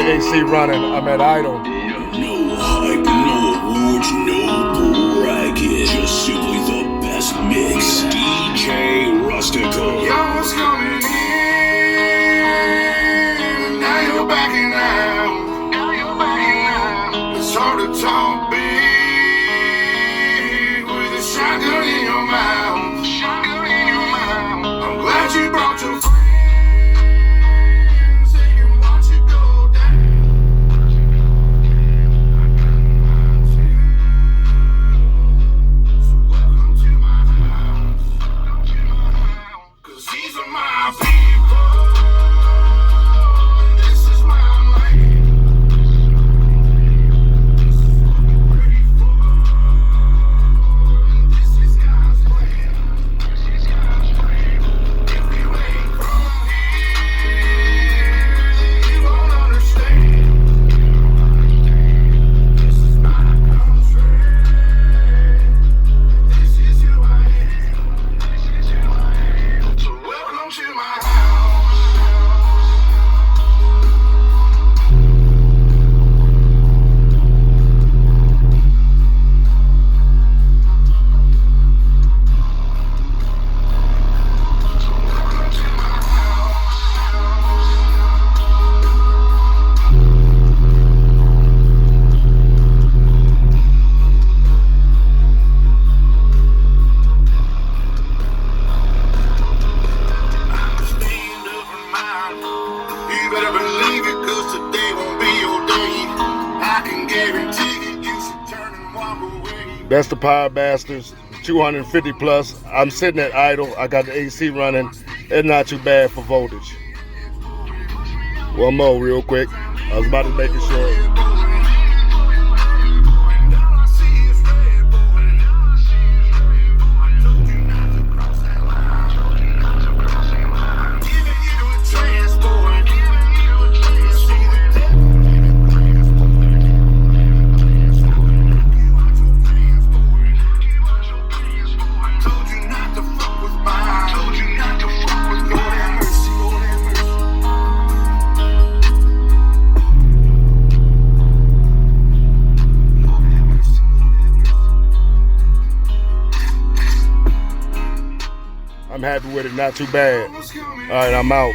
the AC running. I'm at Idle. No hype, no awards, no bracket. Just simply the best mix. DJ Rustical. Y'all's coming in. Now you're backing out. It's hard to talk big with a shotgun in your mouth. I'm glad you brought your friends. They can watch it go down. So welcome to my house. 'Cause these are my people. And this is my land. This is what we're ready for. And this is God's plan. If you ain't from here, you won't understand. This is my country. This is who I am. So welcome to my house. Stand up and mind. You better believe it, 'cause today won't be your day. I can guarantee you should turn and walk away. That's the Power Bastards, 250 plus. I'm sitting at Idle. I got the AC running. It's not too bad for voltage. One more real quick. I was about to make it short. I'm happy with it, not too bad. All right, I'm out.